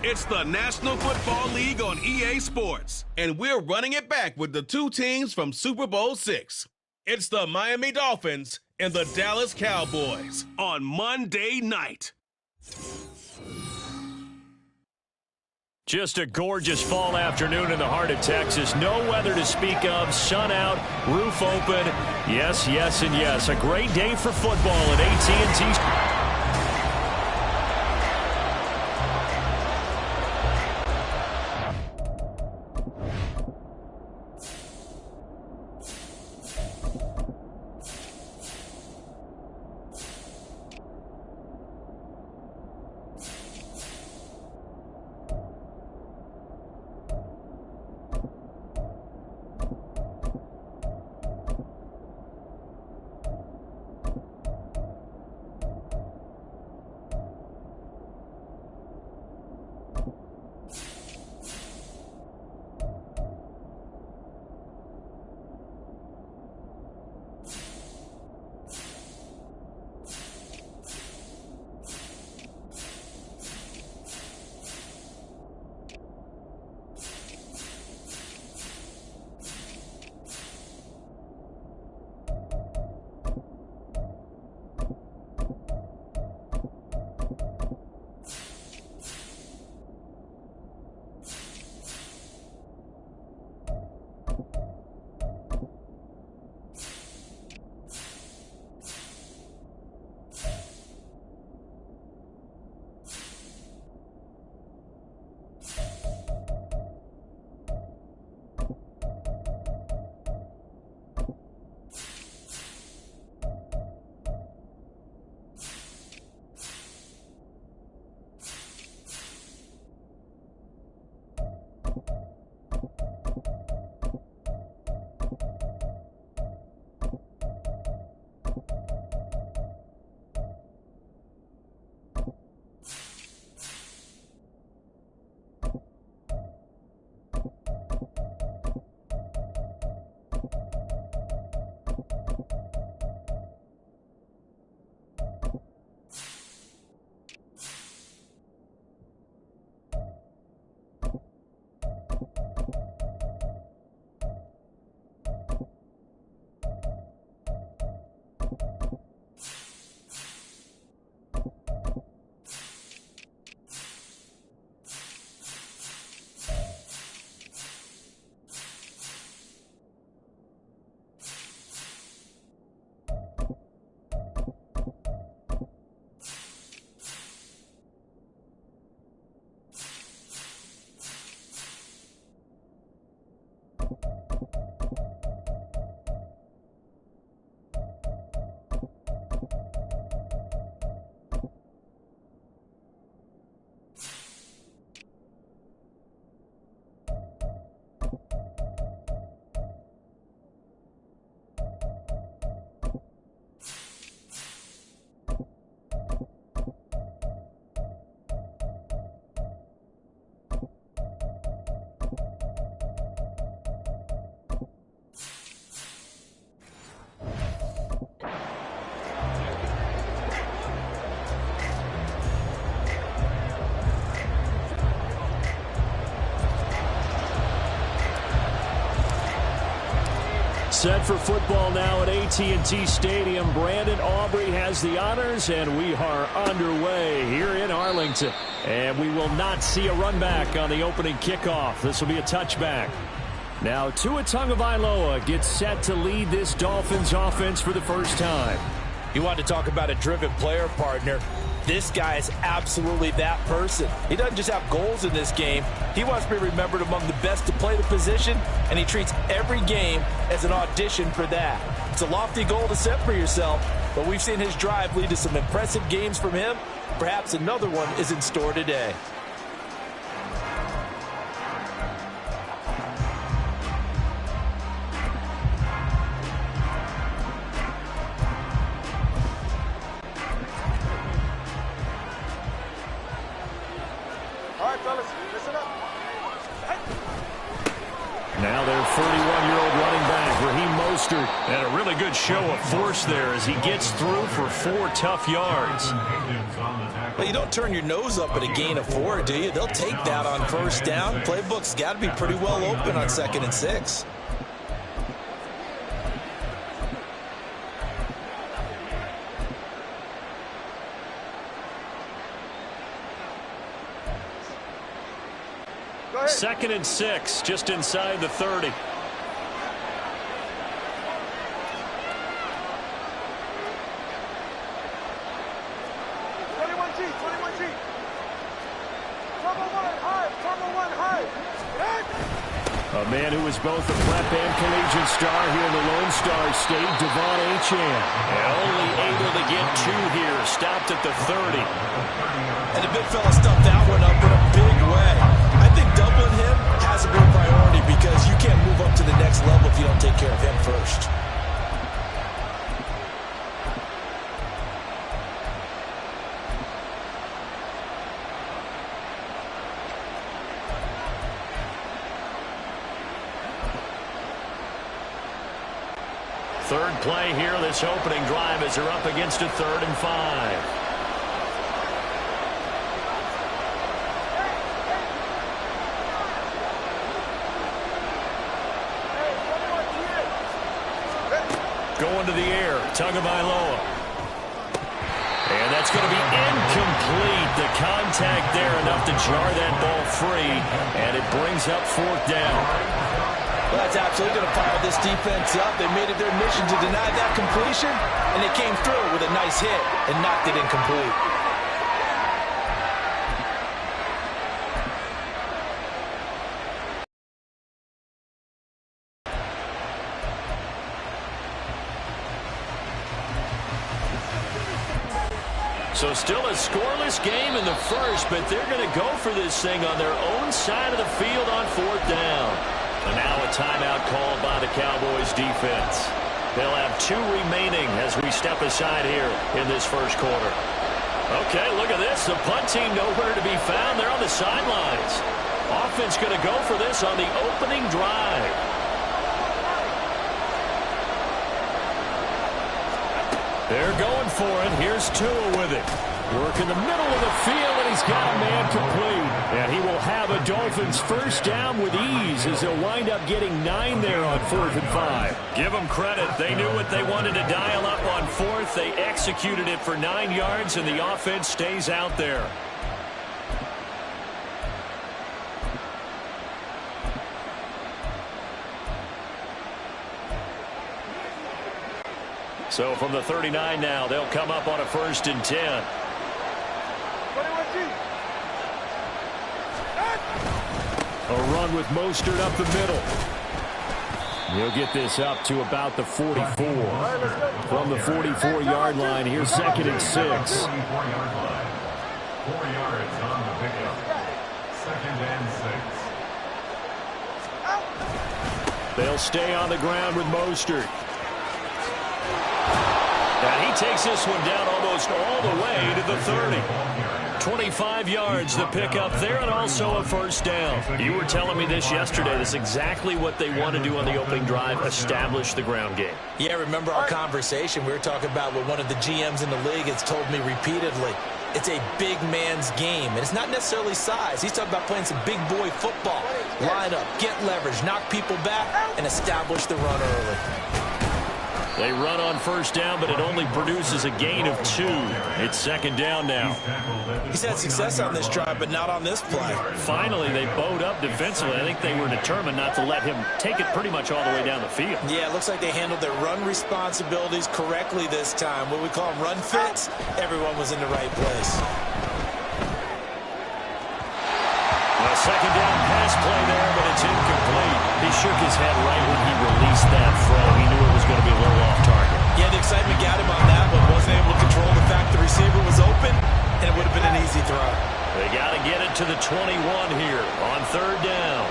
It's the National Football League on EA Sports, and we're running it back with the two teams from Super Bowl VI. It's the Miami Dolphins and the Dallas Cowboys on Monday night. Just a gorgeous fall afternoon in the heart of Texas. No weather to speak of. Sun out, roof open. Yes, yes, and yes. A great day for football at AT&T. Set for football now at AT&T Stadium. Brandon Aubrey has the honors, and we are underway here in Arlington. And we will not see a run back on the opening kickoff. This will be a touchback. Now Tua Tagovailoa gets set to lead this Dolphins offense for the first time. You want to talk about a driven player, partner. This guy is absolutely that person. He doesn't just have goals in this game. He wants to be remembered among the best to play the position, and he treats every game as an audition for that. It's a lofty goal to set for yourself, but we've seen his drive lead to some impressive games from him. Perhaps another one is in store today. Mostert. And a really good show of force there as he gets through for 4 tough yards. Well, you don't turn your nose up at a gain of 4, do you? They'll take that on first down. Playbook's got to be pretty well open on 2nd and 6. Second and 6, just inside the 30. 21G, 21G. Turbo 1 high. A man who was both a prep and collegiate star here in the Lone Star State, Devon Achane. Only able to get 2 here, stopped at the 30. And the big fella stuffed that one up in a big way. I think doubling him has to be a priority because you can't move up to the next level if you don't take care of him first. Third play here, this opening drive as they're up against a 3rd and 5. Going to the air, Tagovailoa. And that's going to be incomplete. The contact there enough to jar that ball free, and it brings up 4th down. Well, that's absolutely going to fire this defense up. They made it their mission to deny that completion, and they came through with a nice hit and knocked it incomplete. So still a scoreless game in the first, but they're going to go for this thing on their own side of the field on 4th down. And now a timeout called by the Cowboys defense. They'll have 2 remaining as we step aside here in this first quarter. Okay, look at this. The punt team nowhere to be found. They're on the sidelines. Offense going to go for this on the opening drive. They're going for it. Here's Tua with it. Work in the middle of the field, and he's got a man complete. And he will have a Dolphins first down with ease as they'll wind up getting 9 there on 4th and 5. Give them credit. They knew what they wanted to dial up on 4th. They executed it for 9 yards, and the offense stays out there. So from the 39 now, they'll come up on a 1st and 10. 21G. A run with Mostert up the middle. He'll get this up to about the 44. From the 44-yard line, here's 2nd and 6. 4 yards on the pickup. 2nd and 6. They'll stay on the ground with Mostert. And he takes this one down almost all the way to the 30. 25 yards the pickup there, and also a 1st down. You were telling me this yesterday. That's exactly what they want to do on the opening drive, establish the ground game. Yeah, remember our conversation? We were talking about what one of the GMs in the league has told me repeatedly. It's a big man's game, and it's not necessarily size. He's talking about playing some big boy football. Line up, get leverage, knock people back, and establish the run early. They run on 1st down, but it only produces a gain of 2. It's 2nd down now. He's had success on this drive, but not on this play. Finally, they bowed up defensively. I think they were determined not to let him take it pretty much all the way down the field. Yeah, it looks like they handled their run responsibilities correctly this time. What we call them run fits, everyone was in the right place. A 2nd down pass play there, but it's incomplete. He shook his head right when he released that throw. He knew it was going to be a little off target. Yeah, the excitement got him on that one. Wasn't able to control the fact the receiver was open, and it would have been an easy throw. They got to get it to the 21 here on 3rd down.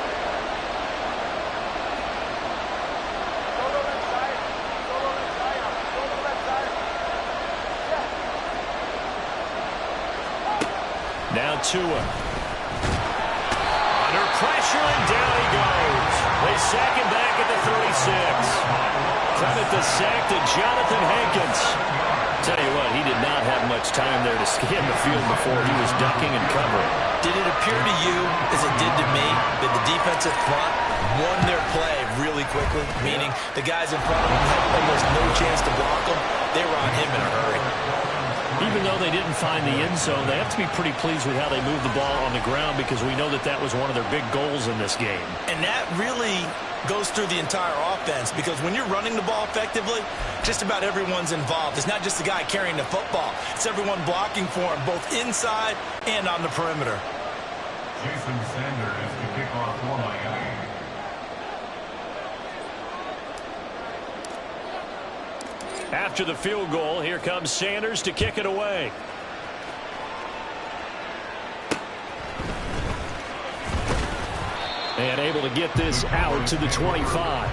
Now Tua. Under pressure, and down he goes. They sack him back at the 36. credit the sack to Jonathan Hankins. Tell you what, he did not have much time there to scan the field before he was ducking and covering. Did it appear to you, as it did to me, that the defensive front won their play really quickly? Meaning the guys in front of them had almost no chance to block them. They were on him in a hurry. Even though they didn't find the end zone, they have to be pretty pleased with how they moved the ball on the ground because we know that that was one of their big goals in this game. And that really goes through the entire offense because when you're running the ball effectively, just about everyone's involved. It's not just the guy carrying the football. It's everyone blocking for him, both inside and on the perimeter. Jason Sanders to kick off for Miami. After the field goal, here comes Sanders to kick it away. And able to get this out to the 25.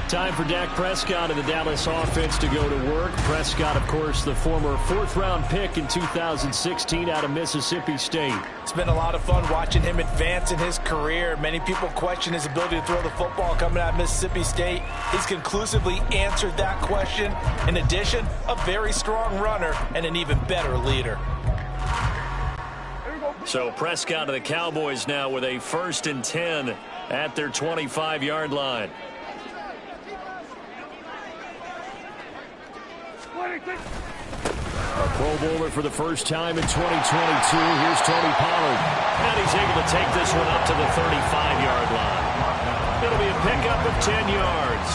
Time for Dak Prescott and the Dallas offense to go to work. Prescott, of course, the former fourth-round pick in 2016 out of Mississippi State. It's been a lot of fun watching him advance in his career. Many people question his ability to throw the football coming out of Mississippi State. He's conclusively answered that question. In addition, a very strong runner and an even better leader. So Prescott of the Cowboys now with a 1st and 10 at their 25-yard line. A Pro Bowler for the first time in 2022. Here's Tony Pollard. And he's able to take this one up to the 35-yard line. It'll be a pickup of 10 yards.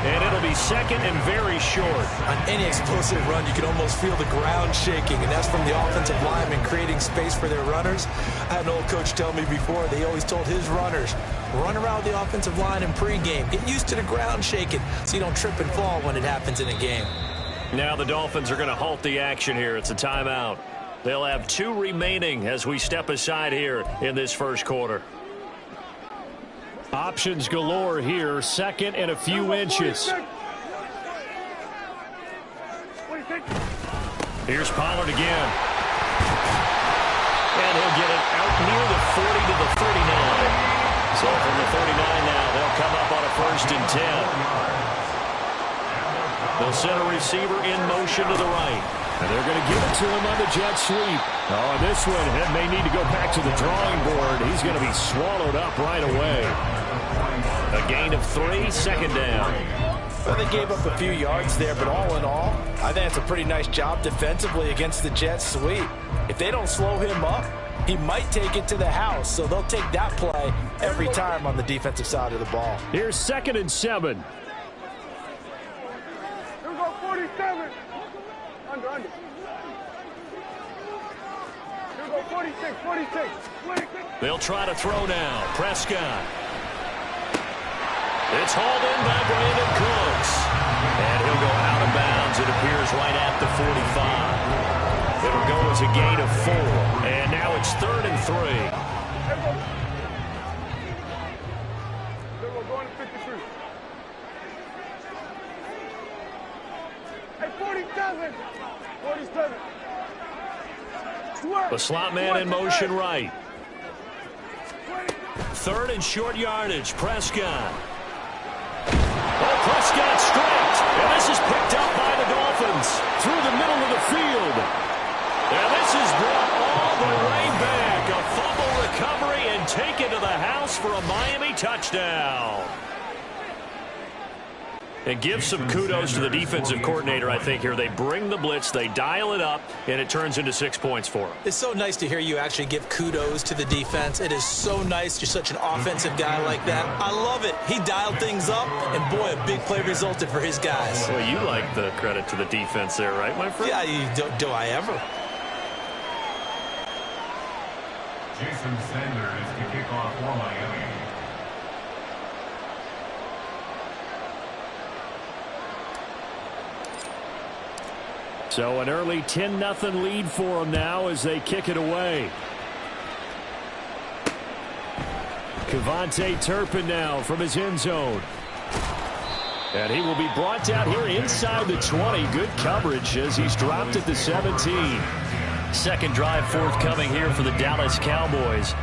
And it'll be 2nd and very short. On any explosive run, you can almost feel the ground shaking, and that's from the offensive linemen creating space for their runners. I had an old coach tell me before, they always told his runners, run around the offensive line in pregame. Get used to the ground shaking so you don't trip and fall when it happens in a game. Now the Dolphins are going to halt the action here. It's a timeout. They'll have 2 remaining as we step aside here in this first quarter. Options galore here. 2nd and a few inches. Here's Pollard again. And he'll get it out near the 40 to the 39. So from the 39 now, they'll come up on a 1st and 10. They'll send a receiver in motion to the right. And they're going to give it to him on the jet sweep. Oh, this one may need to go back to the drawing board. He's going to be swallowed up right away. A gain of 3, 2nd down. Well, they gave up a few yards there, but all in all, I think it's a pretty nice job defensively against the jet sweep. If they don't slow him up, he might take it to the house. So they'll take that play every time on the defensive side of the ball. Here's 2nd and 7. Here we go, 47. Under. Here we go, 46. They'll try to throw now. Prescott. It's hauled in by Brandon Cooks. And he'll go out of bounds. It appears right at the 45. It'll go as a gain of 4. And now it's 3rd and 3. Here we go, going to 53. Hey, 47. The slot man in motion right. 3rd and short yardage. Prescott. Oh, Prescott stripped. And this is picked up by the Dolphins through the middle of the field. And this is brought all the way back. A fumble recovery and taken to the house for a Miami touchdown. And give some kudos to the defensive coordinator, I think, here. They bring the blitz, they dial it up, and it turns into 6 points for them. It's so nice to hear you actually give kudos to the defense. It is so nice. You're such an offensive guy like that. I love it. He dialed things up, and boy, a big play resulted for his guys. Well, you like the credit to the defense there, right, my friend? Yeah, do I ever? Jason Sanders to kick off for Miami. So an early 10-0 lead for them now as they kick it away. Kevontae Turpin now from his end zone. And he will be brought down here inside the 20. Good coverage as he's dropped at the 17. Second drive forthcoming here for the Dallas Cowboys.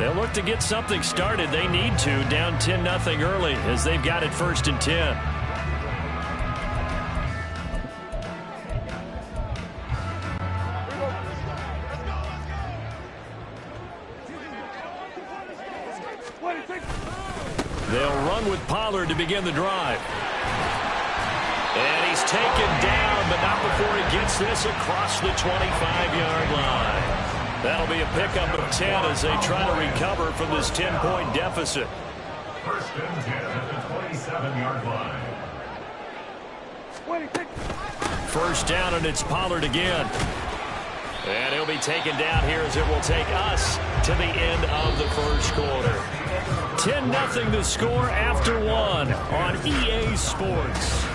They'll look to get something started. They need to, down 10-0 early as they've got it 1st and 10. They'll run with Pollard to begin the drive. And he's taken down, but not before he gets this across the 25-yard line. That'll be a pickup of 10 as they try to recover from this 10-point deficit. First and 10 at the 27-yard line. First down, and it's Pollard again. And he'll be taken down here as it will take us to the end of the first quarter. 10-0 the score after one on EA Sports.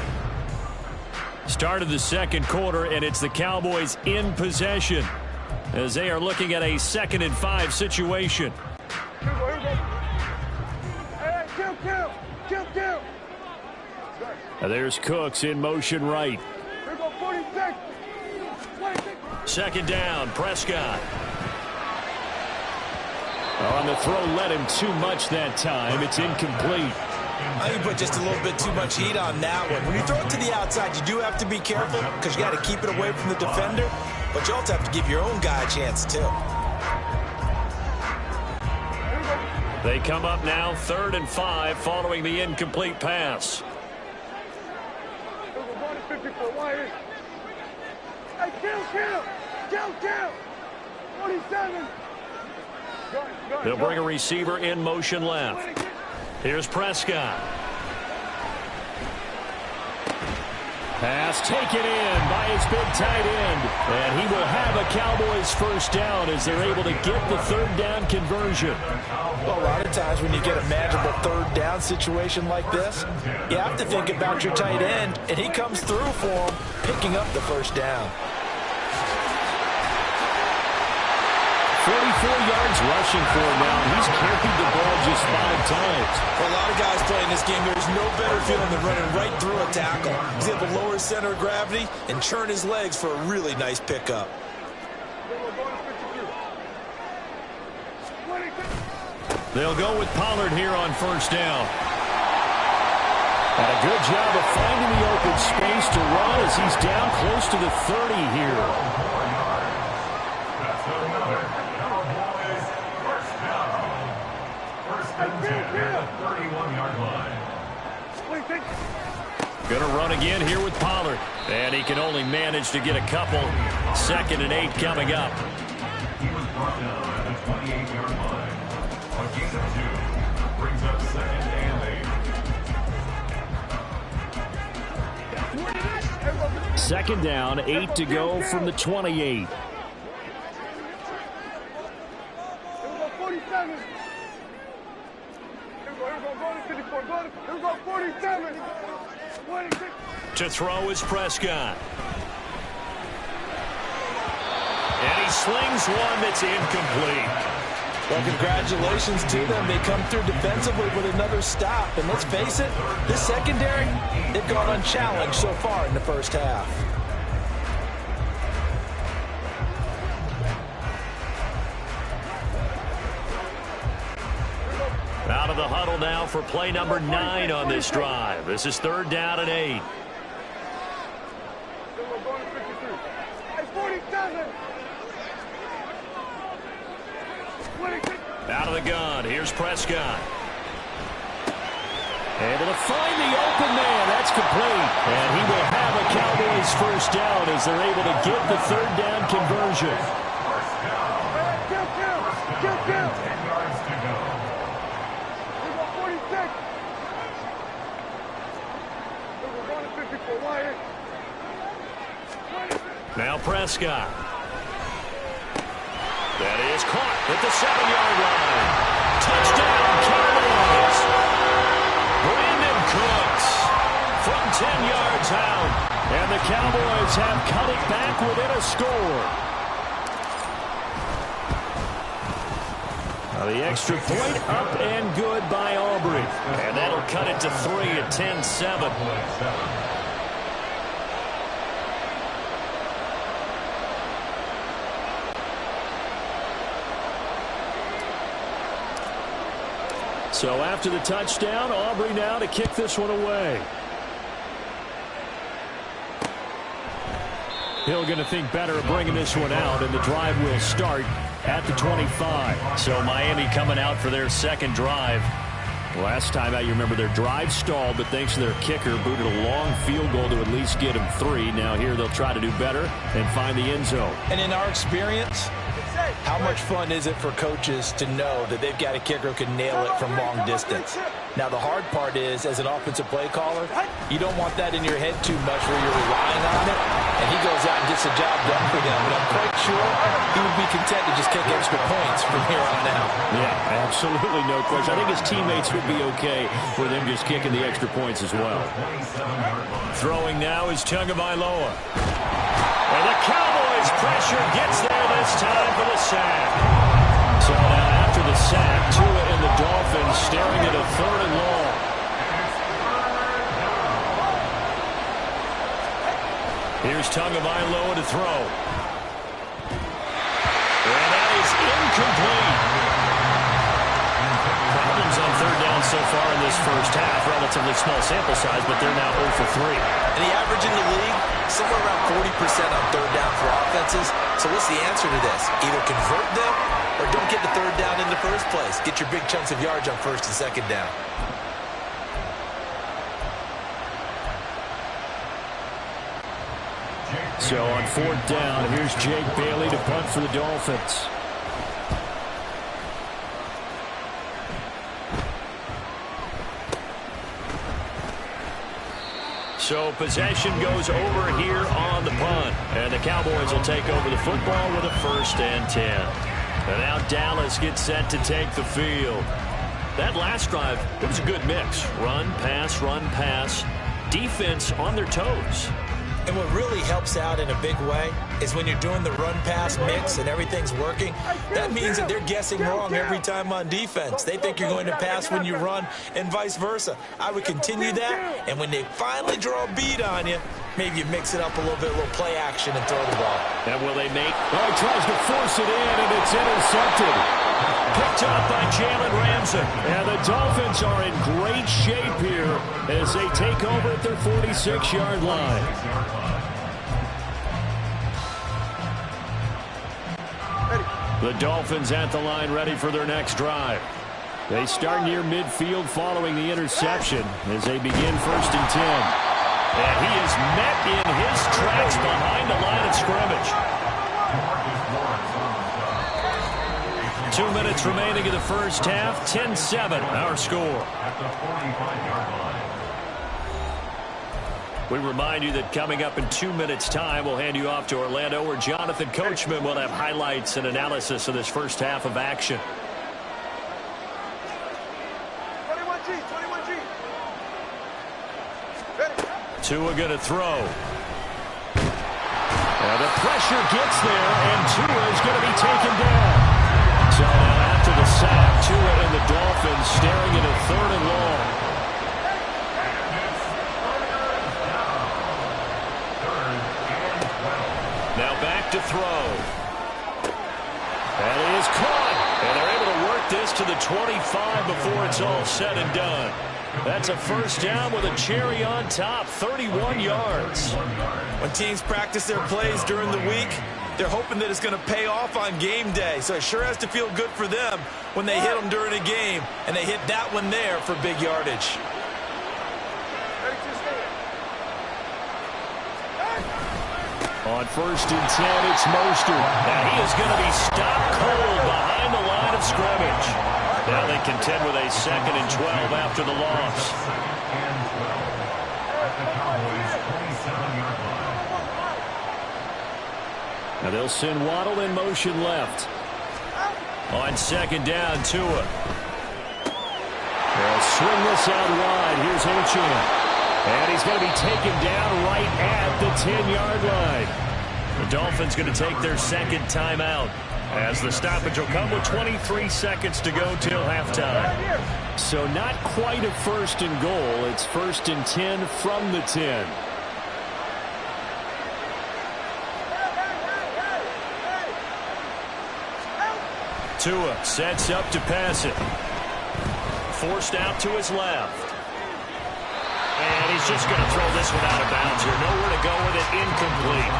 Start of the second quarter, and it's the Cowboys in possession as they are looking at a 2nd and 5 situation. There's Cooks in motion right. Second down, Prescott. On the throw, led him too much that time. It's incomplete. I think you put just a little bit too much heat on that one. When you throw it to the outside, you do have to be careful because you got to keep it away from the defender, but you also have to give your own guy a chance too. They come up now 3rd and 5 following the incomplete pass. They'll bring a receiver in motion left. Here's Prescott. Pass taken in by his big tight end. And he will have a Cowboys first down as they're able to get the 3rd down conversion. Well, a lot of times when you get a manageable 3rd down situation like this, you have to think about your tight end, and he comes through for him, picking up the first down. 44 yards rushing for him now. He's carried the ball just 5 times. For a lot of guys playing this game, there's no better feeling than running right through a tackle. He's able to lower his center of gravity and churn his legs for a really nice pickup. They'll go with Pollard here on first down. And a good job of finding the open space to run as he's down close to the 30 here. Going to run again here with Pollard. And he can only manage to get a couple. 2nd and 8 coming up. He was brought down at the 28-yard line. A gain of 2 brings up 2nd and 8. Second down, 8 to go from the 28. To throw is Prescott. And he slings one that's incomplete. Well, congratulations to them. They come through defensively with another stop. And let's face it, this secondary, they've gone unchallenged so far in the first half. Out of the huddle now for play number 9 on this drive. This is 3rd down and 8. Out of the gun, here's Prescott. Able to find the open man. That's complete. And he will have a Cowboys first down as they're able to get the 3rd down conversion. Now Prescott. That is caught at the 7-yard line. Touchdown, Cowboys. Brandon Cooks from 10 yards out. And the Cowboys have cut it back within a score. Now the extra point up and good by Aubrey. And that'll cut it to 3 at 10-7. So after the touchdown, Aubrey now to kick this one away. Hill going to think better of bringing this one out, and the drive will start at the 25. So Miami coming out for their second drive. Last time out, you remember their drive stalled, but thanks to their kicker, booted a long field goal to at least get them 3. Now here they'll try to do better and find the end zone. And in our experience, how much fun is it for coaches to know that they've got a kicker who can nail it from long distance? Now, the hard part is, as an offensive play caller, you don't want that in your head too much where you're relying on it, and he goes out and gets the job done for them. But I'm quite sure he would be content to just kick extra points from here on out. Yeah, absolutely no question. I think his teammates would be okay with him just kicking the extra points as well. Throwing now is Tagovailoa. And the Cowboys pressure gets there this time for the sack. So now after the sack, Tua and the Dolphins staring at a 3rd and long. Here's Tagovailoa to throw. And that is incomplete. Problems on 3rd down so far in this first half. Relatively small sample size, but they're now 0 for 3. And the average in the league, somewhere around 40% on 3rd down for offenses. So what's the answer to this? Either convert them or don't get the 3rd down in the first place. Get your big chunks of yards on 1st and 2nd down. So on 4th down, here's Jake Bailey to punt for the Dolphins. So possession goes over here on the punt. And the Cowboys will take over the football with a 1st and 10. And now Dallas gets set to take the field. That last drive, it was a good mix. Run, pass. Defense on their toes. And what really helps out in a big way is when you're doing the run-pass mix and everything's working, that means that they're guessing wrong every time on defense. They think you're going to pass when you run and vice versa. I would continue that, and when they finally draw a bead on you, maybe you mix it up a little bit, a little play action and throw the ball. And will they make? Oh, he tries to force it in, and it's intercepted. Picked up by Jalen Ramsey. And the Dolphins are in great shape here as they take over at their 46-yard line. The Dolphins at the line ready for their next drive. They start near midfield following the interception as they begin 1st and 10. And he is met in his tracks behind the line of scrimmage. 2 minutes remaining in the first half. 10-7 our score. At the 45-yard line. We remind you that coming up in 2 minutes' time, we'll hand you off to Orlando, where Jonathan Coachman will have highlights and analysis of this first half of action. 21G. Tua going to throw. And the pressure gets there, and Tua is going to be taken down. So now after the sack, Tua and the Dolphins staring at a 3rd and long. Now back to throw. And he is caught. And they're able to work this to the 25 before it's all said and done. That's a 1st down with a cherry on top, 31 yards. When teams practice their plays during the week, they're hoping that it's going to pay off on game day. So it sure has to feel good for them when they hit them during a game. And they hit that one there for big yardage. On 1st and 10, it's Mostert. Now he is going to be stopped cold behind the line of scrimmage. Now they contend with a 2nd and 12 after the loss. Now they'll send Waddle in motion left. On 2nd down, Tua. They'll swing this out wide. Here's Achane. And he's going to be taken down right at the 10-yard line. The Dolphins going to take their 2nd timeout as the stoppage will come with 23 seconds to go till halftime. So not quite a 1st and goal. It's 1st and 10 from the 10. Tua sets up to pass it. Forced out to his left. And he's just going to throw this one out of bounds here. Nowhere to go with it. Incomplete.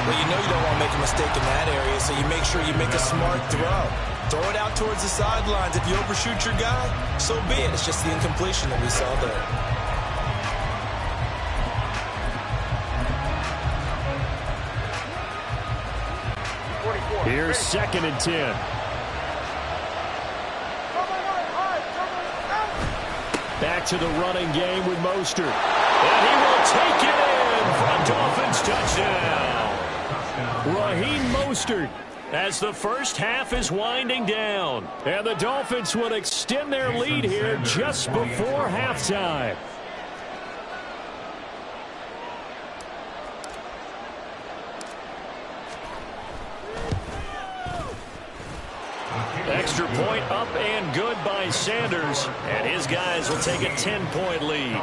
Well, you know you don't want to make a mistake in that area, so you make sure you make a smart throw. Throw it out towards the sidelines. If you overshoot your guy, so be it. It's just the incompletion that we saw there. Here's 2nd and 10. Back to the running game with Mostert. And he will take it in for a Dolphins touchdown. Raheem Mostert, as the first half is winding down. And the Dolphins will extend their lead here just before halftime. Extra point up and good by Sanders. And his guys will take a 10-point lead.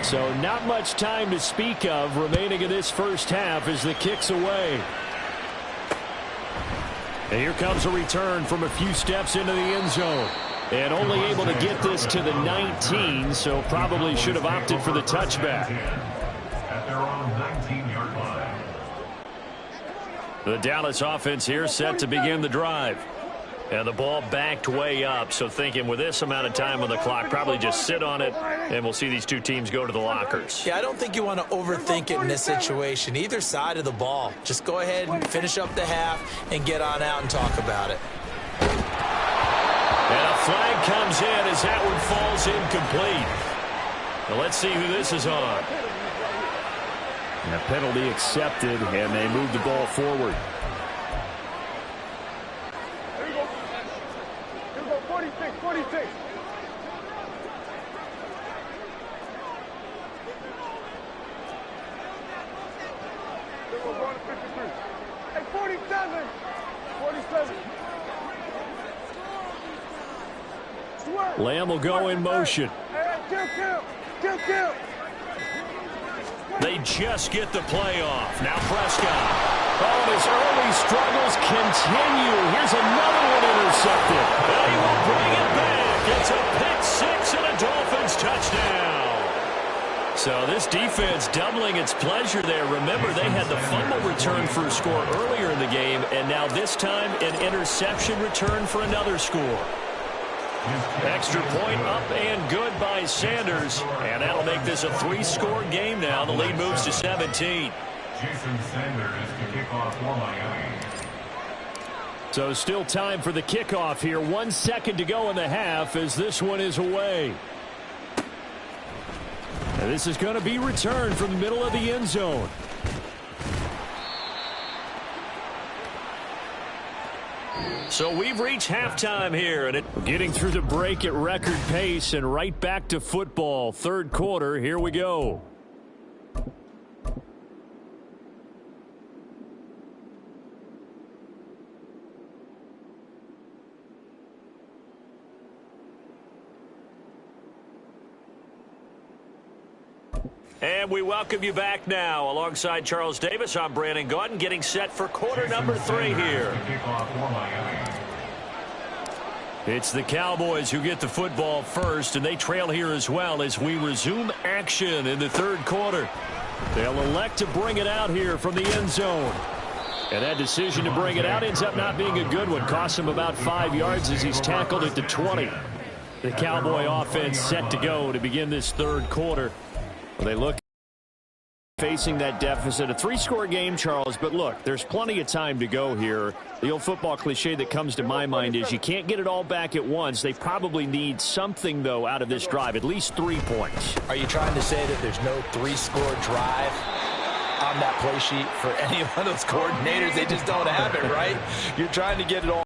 So not much time to speak of remaining in this first half as the kick's away. And here comes a return from a few steps into the end zone. And only able to get this to the 19, so probably should have opted for the touchback. At their own 19-yard line. The Dallas offense here set to begin the drive. And the ball backed way up, so thinking with this amount of time on the clock, probably just sit on it, and we'll see these two teams go to the lockers. Yeah, I don't think you want to overthink it in this situation. Either side of the ball. Just go ahead and finish up the half and get on out and talk about it. And a flag comes in as that one falls incomplete. Well, let's see who this is on. And a penalty accepted, and they move the ball forward. Here we go, 46, 46. Here we go, going to 53. Hey, 47. 47. Lamb will go in motion. Hey, Gtowncapp. They just get the play off. Now Prescott. Oh, his early struggles continue. Here's another one intercepted. And he will bring it back. It's a pick six and a Dolphins touchdown. So this defense doubling its pleasure there. Remember, they had the fumble return for a score earlier in the game, and now this time an interception return for another score. Extra point up and good by Sanders. And that'll make this a 3-score game now. The lead moves to 17. Jason Sanders to kick off for Miami. So still time for the kickoff here. 1 second to go in the half as this one is away. And this is going to be returned from the middle of the end zone. So we've reached halftime here, and getting through the break at record pace and right back to football. Third quarter, here we go. And we welcome you back now. Alongside Charles Davis, I'm Brandon Gaudin, getting set for quarter number 3 here. It's the Cowboys who get the football first, and they trail here as well as we resume action in the third quarter. They'll elect to bring it out here from the end zone. And that decision to bring it out ends up not being a good one. Costs him about 5 yards as he's tackled at the 20. The Cowboy offense set to go to begin this third quarter. They look facing that deficit. A 3-score game, Charles, but look, there's plenty of time to go here. The old football cliche that comes to my mind is you can't get it all back at once. They probably need something, though, out of this drive, at least 3 points. Are you trying to say that there's no 3-score drive on that play sheet for any one of those coordinators? They just don't have it, right? You're trying to get it all.